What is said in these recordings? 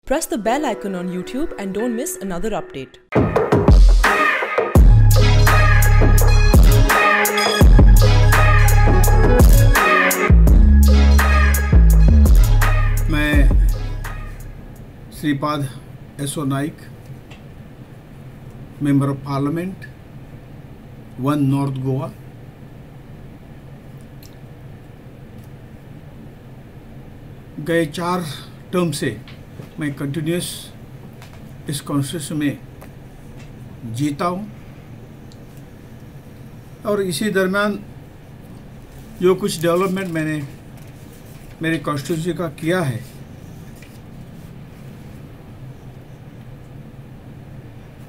Press the bell icon on YouTube and don't miss another update. मैं Shripad Yesso Naik, member of parliament 1 north Goa, गए 4 term से मैं continuous इस constitution में जीता हूँ और इसी दरमियान जो कुछ डेवलपमेंट मैंने मेरी कॉन्स्टिट्यूंसी का किया है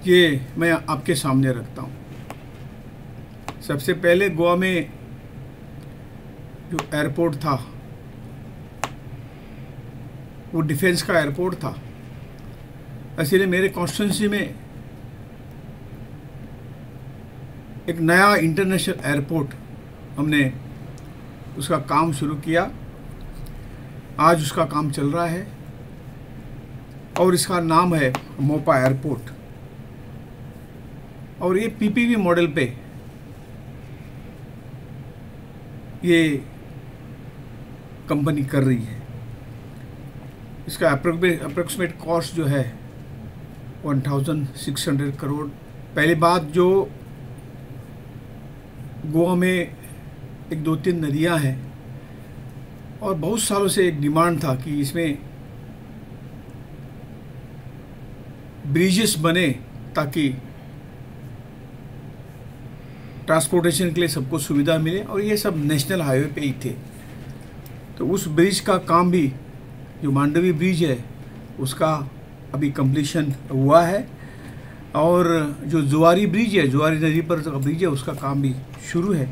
ये मैं आपके सामने रखता हूँ। सबसे पहले गोवा में जो एयरपोर्ट था वो डिफेंस का एयरपोर्ट था, इसलिए मेरे कॉन्स्टिट्यूंसी में एक नया इंटरनेशनल एयरपोर्ट हमने उसका काम शुरू किया। आज उसका काम चल रहा है और इसका नाम है मोपा एयरपोर्ट और ये पीपीपी मॉडल पे ये कंपनी कर रही है। इसका अप्रोक्सीमेट कॉस्ट जो है 1600 करोड़। पहली बात, जो गोवा में एक 2-3 नदियां हैं और बहुत सालों से एक डिमांड था कि इसमें ब्रिजेस बने ताकि ट्रांसपोर्टेशन के लिए सबको सुविधा मिले और ये सब नेशनल हाईवे पे ही थे। तो उस ब्रिज का काम भी, जो मांडवी ब्रिज है उसका अभी कंप्लीशन हुआ है और जो जुआरी ब्रिज है, जुआरी नदी पर जो ब्रिज है उसका काम भी शुरू है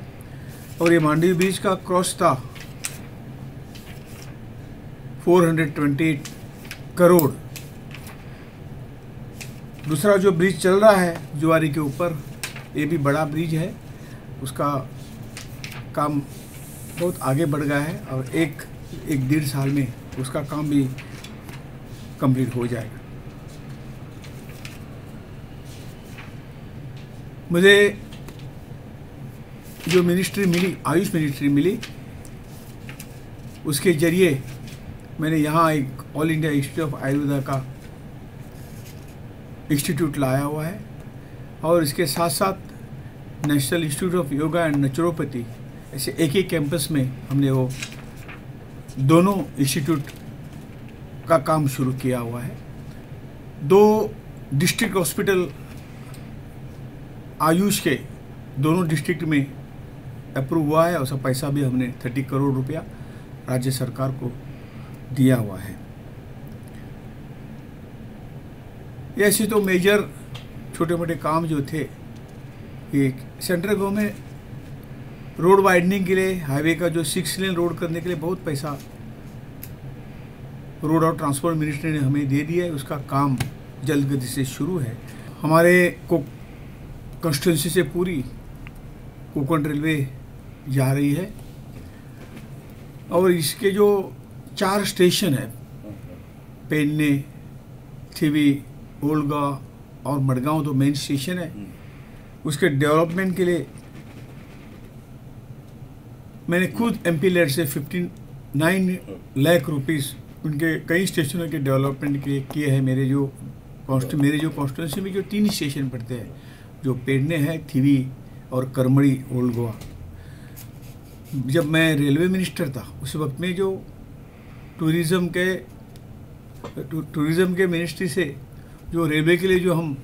और ये मांडवी ब्रिज का क्रॉस था 428 करोड़। दूसरा जो ब्रिज चल रहा है जुआरी के ऊपर, ये भी बड़ा ब्रिज है, उसका काम बहुत आगे बढ़ गया है और एक 1.5 साल में उसका काम भी कंप्लीट हो जाएगा। मुझे जो मिनिस्ट्री मिली, आयुष मिनिस्ट्री मिली, उसके जरिए मैंने यहाँ एक all India institute of Ayurveda का इंस्टीट्यूट लाया हुआ है और इसके साथ साथ national institute of yoga and naturopathy, ऐसे एक ही कैंपस में हमने वो दोनों इंस्टीट्यूट का काम शुरू किया हुआ है। 2 डिस्ट्रिक्ट हॉस्पिटल आयुष के दोनों डिस्ट्रिक्ट में अप्रूव हुआ है और उसका पैसा भी हमने 30 करोड़ रुपया राज्य सरकार को दिया हुआ है। ऐसे तो मेजर छोटे मोटे काम जो थे, एक सेंट्रल गवर्नमेंट रोड वाइडनिंग के लिए, हाईवे का जो 6 लेन रोड करने के लिए बहुत पैसा रोड और ट्रांसपोर्ट मिनिस्ट्री ने हमें दे दिया है। उसका काम जल्द गति से शुरू है। हमारे को कॉन्स्टिट्यूंसी से पूरी कोंकण रेलवे जा रही है और इसके जो 4 स्टेशन है, पेन्ने, थिवी, ओल्गा और मडगांव, तो मेन स्टेशन है, उसके डेवलपमेंट के लिए मैंने खुद एमपी लेड से 59 लाख रुपीस उनके कई स्टेशनों के डेवलपमेंट के लिए किए हैं। मेरे जो कॉन्स्टिट्यूंसी में जो 3 स्टेशन पड़ते हैं, जो पेडने है, थिवी और करमड़ी, ओल्ड गोवा। जब मैं रेलवे मिनिस्टर था उस वक्त में जो टूरिज़्म के मिनिस्ट्री से जो रेलवे के लिए जो हम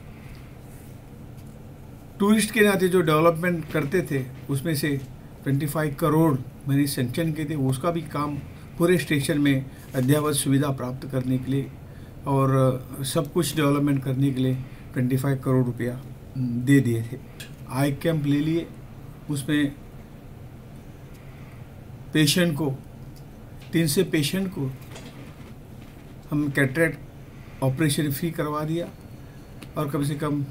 टूरिस्ट के नाते जो डेवलपमेंट करते थे, उसमें से 25 करोड़ मैंने सेंक्शन किए थे। उसका भी काम पूरे स्टेशन में अद्ययावत सुविधा प्राप्त करने के लिए और सब कुछ डेवलपमेंट करने के लिए 25 करोड़ रुपया दे दिए थे। आई कैंप ले लिए, उसमें पेशेंट को 300 पेशेंट को हम कैटरेक्ट ऑपरेशन फ्री करवा दिया और कम से कम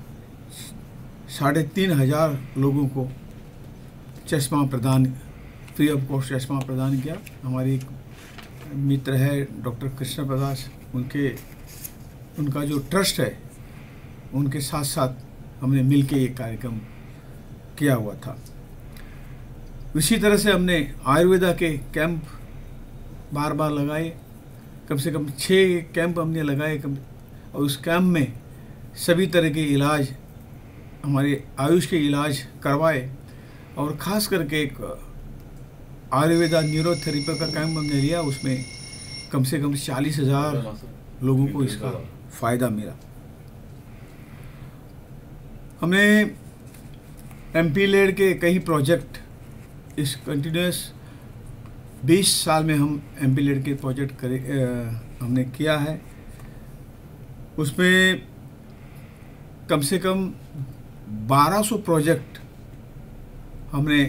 3,500 लोगों को चश्मा प्रदान, फ्री ऑफ कॉस्ट चश्मा प्रदान किया। हमारी एक मित्र है डॉक्टर कृष्ण प्रदास, उनके उनका जो ट्रस्ट है उनके साथ साथ हमने मिलके ये कार्यक्रम किया हुआ था। इसी तरह से हमने आयुर्वेदा के कैंप बार बार लगाए, कम से कम 6 कैंप हमने लगाए और उस कैंप में सभी तरह के इलाज, हमारे आयुष के इलाज करवाए। और ख़ास करके एक आयुर्वेदा न्यूरोथेरेपी का कैंप हमने लिया, उसमें कम से कम 40,000 लोगों को इसका फ़ायदा मिला। हमने MP-लेड के कई प्रोजेक्ट इस कंटिन्यूस 20 साल में हम MP-लेड के प्रोजेक्ट हमने किया है। उसमें कम से कम 1200 प्रोजेक्ट हमने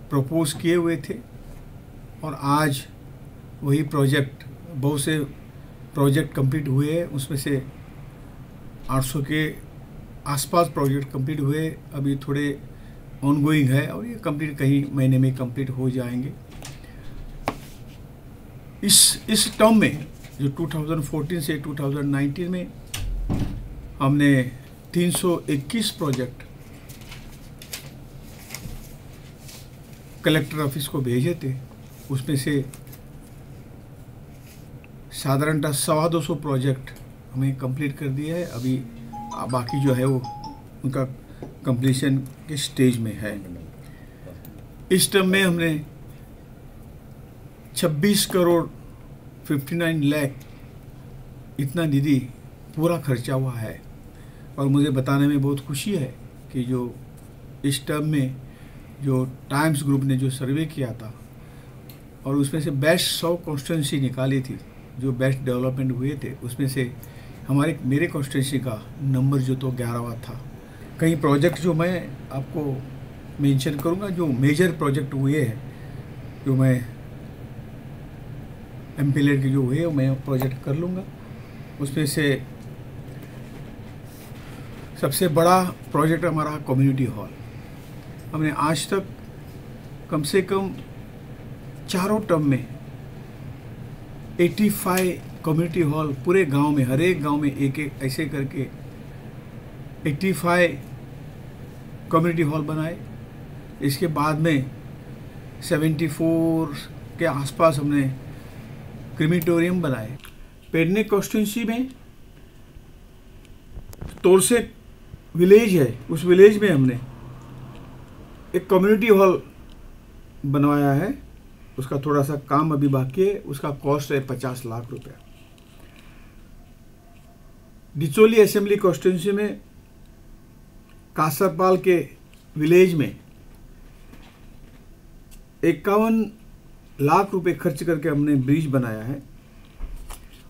प्रपोज किए हुए थे और आज वही प्रोजेक्ट, बहुत से प्रोजेक्ट कंप्लीट हुए हैं। उसमें से 800 के आसपास प्रोजेक्ट कंप्लीट हुए, अभी थोड़े ऑनगोइंग है और ये कंप्लीट कहीं महीने में कंप्लीट हो जाएंगे। इस टर्म में जो 2014 से 2019 में हमने 321 प्रोजेक्ट कलेक्टर ऑफिस को भेजे थे। उसमें से साधारणतः 225 प्रोजेक्ट हमें कंप्लीट कर दिया है। अभी बाकी जो है वो उनका कंप्लीशन के स्टेज में है। इस टर्म में हमने 26 करोड़ 59 लाख इतना निधि पूरा खर्चा हुआ है। और मुझे बताने में बहुत खुशी है कि जो इस टर्म में जो टाइम्स ग्रुप ने जो सर्वे किया था और उसमें से बेस्ट 100 कॉन्स्टिट्यूंसी निकाली थी, जो बेस्ट डेवलपमेंट हुए थे, उसमें से मेरे कॉन्स्टिट्यूंसी का नंबर जो तो 11वां था। कई प्रोजेक्ट जो मैं आपको मेंशन करूंगा, जो मेजर प्रोजेक्ट हुए हैं, जो मैं MP-लेड के जो हुए मैं प्रोजेक्ट कर लूँगा। उसमें से सबसे बड़ा प्रोजेक्ट हमारा कम्युनिटी हॉल। हमने आज तक कम से कम चारों टर्म में 85 कम्युनिटी हॉल पूरे गांव में, हर एक गांव में एक एक ऐसे करके 85 कम्युनिटी हॉल बनाए। इसके बाद में 74 के आसपास हमने क्रीमेटोरियम बनाए। पेडने कॉन्स्टिट्यूंसी में तोरसे विलेज है, उस विलेज में हमने एक कम्युनिटी हॉल बनवाया है। उसका थोड़ा सा काम अभी बाकी है, उसका कॉस्ट है 50 लाख रुपया। डिचोली असेंबली कॉन्स्टिट्यूंसी में कासरपाल के विलेज में 51 लाख रुपए खर्च करके हमने ब्रिज बनाया है।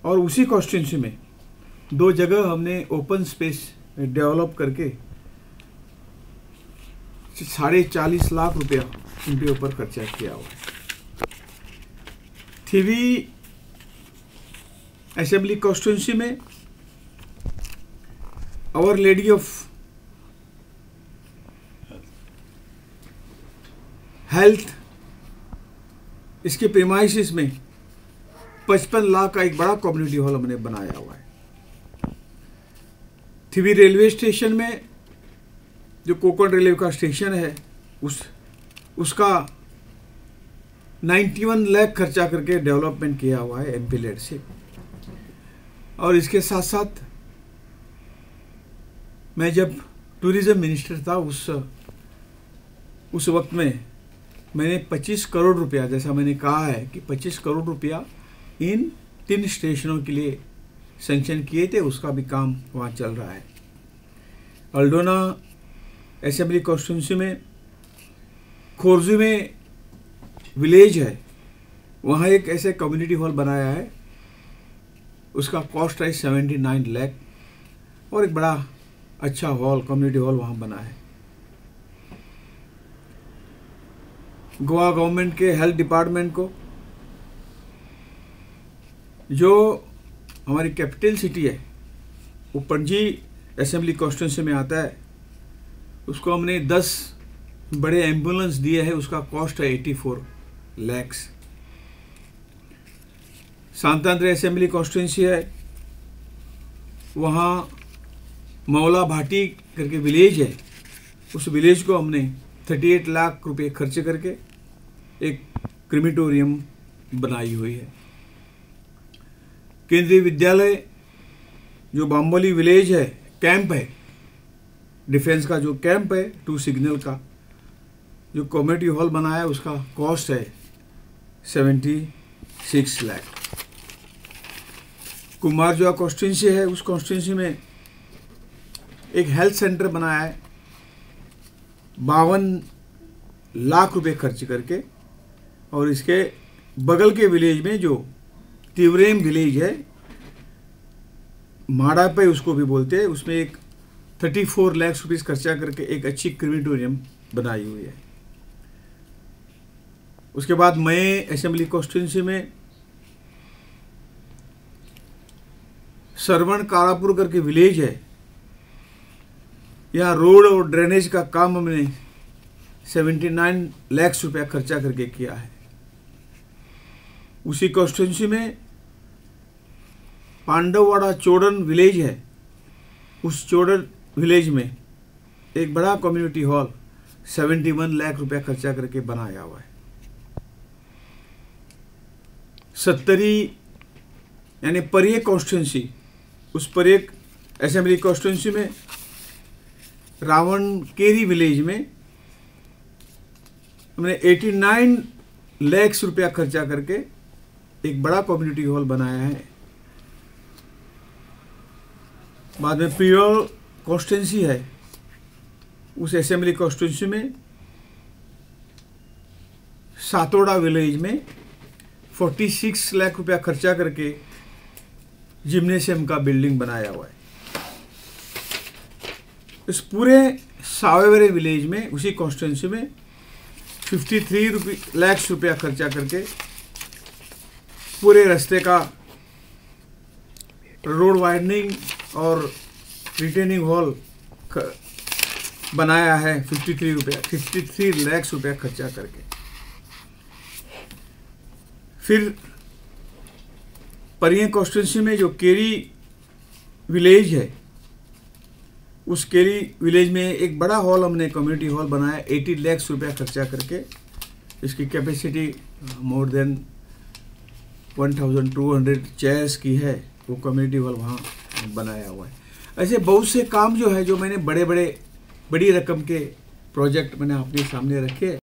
और उसी कॉन्स्टिट्यूंसी में 2 जगह हमने ओपन स्पेस डेवलप करके 40.5 लाख रुपया उनके ऊपर खर्चा किया हुआ है। थिवी असेंबली कॉन्स्टिट्यूंसी में आवर लेडी ऑफ हेल्थ, इसके प्रीमाइसिस में 55 लाख का एक बड़ा कम्युनिटी हॉल हमने बनाया हुआ है। थिवी रेलवे स्टेशन में जो कोकण रेलवे का स्टेशन है, उसका 91 लाख खर्चा करके डेवलपमेंट किया हुआ है MP-लेड से। और इसके साथ साथ मैं जब टूरिज्म मिनिस्टर था उस वक्त में मैंने 25 करोड़ रुपया, जैसा मैंने कहा है कि 25 करोड़ रुपया इन 3 स्टेशनों के लिए सैंक्शन किए थे। उसका भी काम वहाँ चल रहा है। अल्डोना असेंबली कॉन्स्टिट्यूंसी में खोरजू में विलेज है, वहाँ एक ऐसे कम्युनिटी हॉल बनाया है। उसका कॉस्ट है 79 लाख और एक बड़ा अच्छा हॉल, कम्युनिटी हॉल वहाँ बना है। गोवा गवर्नमेंट के हेल्थ डिपार्टमेंट को, जो हमारी कैपिटल सिटी है वो पणजी असेंबली कॉन्स्टिट्यूंसी में आता है, उसको हमने 10 बड़े एम्बुलेंस दिए हैं। उसका कॉस्ट है 84 लाख। सांतांद्रे असेंबली कॉन्स्टिट्यूंसी है, वहाँ मौला भाटी करके विलेज है, उस विलेज को हमने 38 लाख रुपए खर्च करके एक क्रिमिटोरियम बनाई हुई है। केंद्रीय विद्यालय जो बाम्बोली विलेज है, कैंप है, डिफेंस का जो कैंप है 2 सिग्नल का, जो कम्युनिटी हॉल बनाया उसका कॉस्ट है 76 लाख। कुमारजुआ कॉन्स्टिट्यूंसी है, उस कॉन्स्टिट्यूंसी में एक हेल्थ सेंटर बनाया है 52 लाख रुपए खर्च करके, और इसके बगल के विलेज में जो तिवरेम विलेज है, माड़ा पे उसको भी बोलते हैं, उसमें एक 34 लाख रुपीस खर्चा करके एक अच्छी क्रिमिटोरियम बनाई हुई है। उसके बाद मैं असेंबली कॉन्स्टिट्यूंसी में सरवण कारापुर करके विलेज है, यहाँ रोड और ड्रेनेज का काम हमने 79 लाख रुपया खर्चा करके किया है। उसी कॉन्स्टिट्यूंसी में पांडववाड़ा चोड़न विलेज है, उस चोड़न विलेज में एक बड़ा कम्युनिटी हॉल 71 लाख रुपया खर्चा करके बनाया हुआ है। सत्तरी यानी परिये कॉन्स्टिट्यूंसी, उस परिये असेंबली कॉन्स्टिट्यूंसी में रावण केरी विलेज में हमने 89 लाख रुपया खर्चा करके एक बड़ा कम्युनिटी हॉल बनाया है। बाद में पियोल कॉन्स्टिट्यूंसी है, उस असेंबली कॉन्स्टिट्यूंसी में सातोड़ा विलेज में 46 लाख रुपया खर्चा करके जिम्नेशियम का बिल्डिंग बनाया हुआ है। इस पूरे सावेवरे विलेज में, उसी कॉन्स्टिट्यूंसी में 53 लाख रुपया खर्चा करके पूरे रास्ते का रोड वाइडनिंग और रिटेनिंग हॉल बनाया है 53 लाख रुपया खर्चा करके। फिर परिये कॉन्स्टिट्यूंसी में जो केरी विलेज है, उस केरी विलेज में एक बड़ा हॉल हमने कम्युनिटी हॉल बनाया 80 लाख रुपया खर्चा करके। इसकी कैपेसिटी मोर देन 1200 चेयर्स की है, वो कम्युनिटी हॉल वहाँ बनाया हुआ है। ऐसे बहुत से काम जो है, जो मैंने बड़ी रकम के प्रोजेक्ट मैंने अपने सामने रखे।